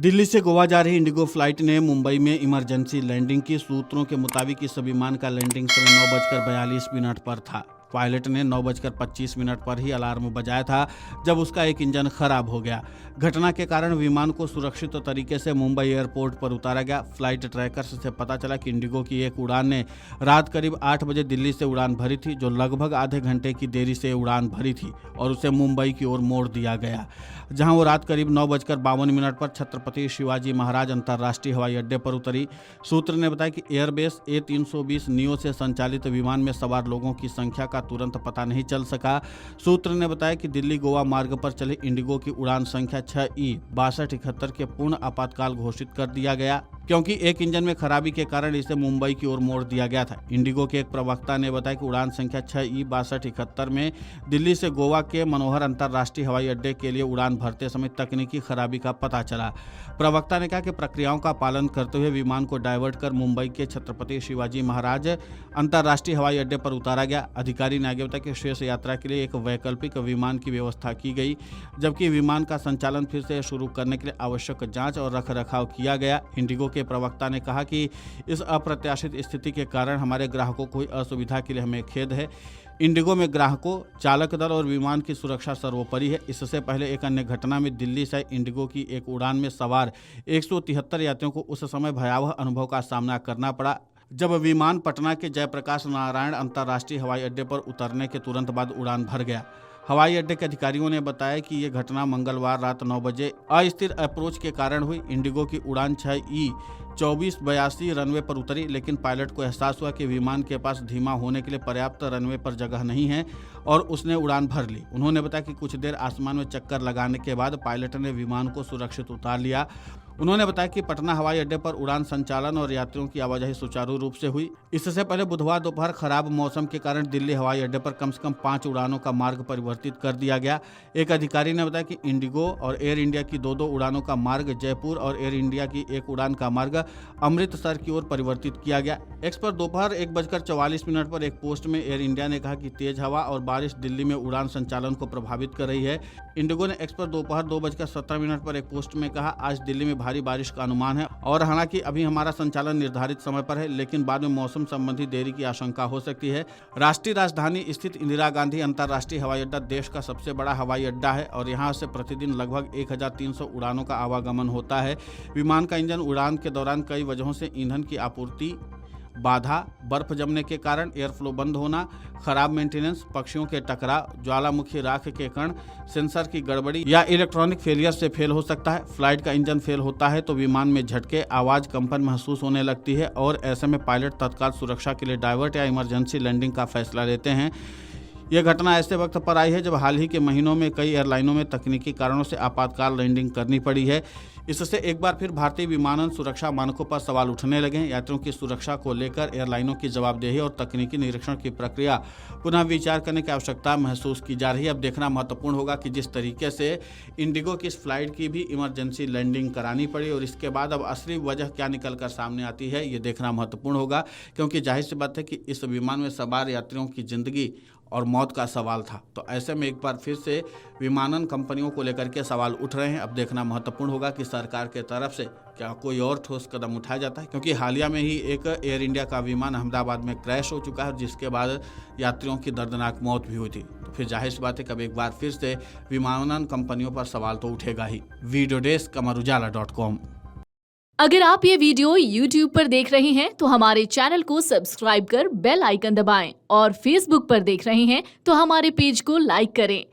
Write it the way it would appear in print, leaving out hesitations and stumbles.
दिल्ली से गोवा जा रही इंडिगो फ्लाइट ने मुंबई में इमरजेंसी लैंडिंग की। सूत्रों के मुताबिक इस विमान का लैंडिंग समय 9:42 पर था। पायलट ने 9:25 पर ही अलार्म बजाया था जब उसका एक इंजन खराब हो गया। घटना के कारण विमान को सुरक्षित तरीके से मुंबई एयरपोर्ट पर उतारा गया। फ्लाइट ट्रैकर्स से पता चला कि इंडिगो की एक उड़ान ने रात करीब 8 बजे दिल्ली से उड़ान भरी थी, जो लगभग आधे घंटे की देरी से उड़ान भरी थी और उसे मुंबई की ओर मोड़ दिया गया, जहां वो रात करीब 9:52 पर छत्रपति शिवाजी महाराज अंतर्राष्ट्रीय हवाई अड्डे पर उतरी। सूत्र ने बताया कि एयरबेस A320 नियो से संचालित विमान में सवार लोगों की संख्या का तुरंत पता नहीं चल सका। सूत्र ने बताया कि दिल्ली गोवा मार्ग पर चले इंडिगो की उड़ान संख्या 6E6271 के पूर्ण आपातकाल घोषित कर दिया गया, क्योंकि एक इंजन में खराबी के कारण इसे मुंबई की ओर मोड़ दिया गया था। इंडिगो के एक प्रवक्ता ने बताया कि उड़ान संख्या 6E6271 में दिल्ली से गोवा के मनोहर अंतर्राष्ट्रीय हवाई अड्डे के लिए उड़ान भरते समय तकनीकी खराबी का पता चला। प्रवक्ता ने कहा कि प्रक्रियाओं का पालन करते हुए विमान को डायवर्ट कर मुंबई के छत्रपति शिवाजी महाराज अंतर्राष्ट्रीय हवाई अड्डे पर उतारा गया। अधिकारी ने आगे बताया कि शेष यात्रा के लिए एक वैकल्पिक विमान की व्यवस्था की गई, जबकि विमान का संचालन फिर से शुरू करने के लिए आवश्यक जांच और रखरखाव किया गया। इंडिगो के प्रवक्ता ने कहा कि इस अप्रत्याशित स्थिति के कारण हमारे ग्राहकों को हुई असुविधा के लिए हमें खेद है। इंडिगो में ग्राहकों, चालक दल और विमान की सुरक्षा सर्वोपरि है। इससे पहले एक अन्य घटना में दिल्ली से इंडिगो की एक उड़ान में सवार 173 यात्रियों को उस समय भयावह अनुभव का सामना करना पड़ा जब विमान पटना के जयप्रकाश नारायण अंतर्राष्ट्रीय हवाई अड्डे पर उतरने के तुरंत बाद उड़ान भर गया। हवाई अड्डे के अधिकारियों ने बताया कि ये घटना मंगलवार रात 9 बजे अस्थिर अप्रोच के कारण हुई। इंडिगो की उड़ान 6E2482 रनवे पर उतरी, लेकिन पायलट को एहसास हुआ कि विमान के पास धीमा होने के लिए पर्याप्त रनवे पर जगह नहीं है और उसने उड़ान भर ली। उन्होंने बताया कि कुछ देर आसमान में चक्कर लगाने के बाद पायलट ने विमान को सुरक्षित उतार लिया। उन्होंने बताया कि पटना हवाई अड्डे पर उड़ान संचालन और यात्रियों की आवाजाही सुचारू रूप से हुई। इससे पहले बुधवार दोपहर खराब मौसम के कारण दिल्ली हवाई अड्डे पर कम से कम 5 उड़ानों का मार्ग परिवर्तित कर दिया गया। एक अधिकारी ने बताया कि इंडिगो और एयर इंडिया की 2-2 उड़ानों का मार्ग जयपुर और एयर इंडिया की एक उड़ान का मार्ग अमृतसर की ओर परिवर्तित किया गया। एक्स पर दोपहर 1:44 पर एक पोस्ट में एयर इंडिया ने कहा कि तेज हवा और बारिश दिल्ली में उड़ान संचालन को प्रभावित कर रही है। इंडिगो ने एक्स पर दोपहर 2:17 पर एक पोस्ट में कहा, आज दिल्ली में भारी बारिश का अनुमान है और हालांकि अभी हमारा संचालन निर्धारित समय पर है, लेकिन बाद में मौसम संबंधी देरी की आशंका हो सकती है। राष्ट्रीय राजधानी स्थित इंदिरा गांधी अंतर्राष्ट्रीय हवाई अड्डा देश का सबसे बड़ा हवाई अड्डा है और यहाँ से प्रतिदिन लगभग 1300 उड़ानों का आवागमन होता है। विमान का इंजन उड़ान के दौरान कई वजहों से ईंधन की आपूर्ति बाधा, बर्फ जमने के कारण एयर फ्लो बंद होना, खराब मेंटेनेंस, पक्षियों के टकराव, ज्वालामुखी राख के कण, सेंसर की गड़बड़ी या इलेक्ट्रॉनिक फेलियर से फेल हो सकता है। फ्लाइट का इंजन फेल होता है तो विमान में झटके, आवाज, कंपन महसूस होने लगती है और ऐसे में पायलट तत्काल सुरक्षा के लिए डाइवर्ट या इमरजेंसी लैंडिंग का फैसला लेते हैं। यह घटना ऐसे वक्त पर आई है जब हाल ही के महीनों में कई एयरलाइनों में तकनीकी कारणों से आपातकाल लैंडिंग करनी पड़ी है। इससे एक बार फिर भारतीय विमानन सुरक्षा मानकों पर सवाल उठने लगे हैं। यात्रियों की सुरक्षा को लेकर एयरलाइनों की जवाबदेही और तकनीकी निरीक्षण की प्रक्रिया पुनः विचार करने की आवश्यकता महसूस की जा रही है। अब देखना महत्वपूर्ण होगा कि जिस तरीके से इंडिगो की इस फ्लाइट की भी इमरजेंसी लैंडिंग करानी पड़ी और इसके बाद अब असली वजह क्या निकल कर सामने आती है, ये देखना महत्वपूर्ण होगा, क्योंकि जाहिर सी बात है कि इस विमान में सवार यात्रियों की जिंदगी और मौत का सवाल था। तो ऐसे में एक बार फिर से विमानन कंपनियों को लेकर के सवाल उठ रहे हैं। अब देखना महत्वपूर्ण होगा कि सरकार के तरफ से क्या कोई और ठोस कदम उठाया जाता है, क्योंकि हालिया में ही एक एयर इंडिया का विमान अहमदाबाद में क्रैश हो चुका है, जिसके बाद यात्रियों की दर्दनाक मौत भी हुई थी। तो फिर जाहिर सी बात है कि अब एक बार फिर से विमानन कंपनियों पर सवाल तो उठेगा ही। Video desk amarujala.com। अगर आप ये वीडियो YouTube पर देख रहे हैं तो हमारे चैनल को सब्सक्राइब कर बेल आइकन दबाएं और Facebook पर देख रहे हैं तो हमारे पेज को लाइक करें।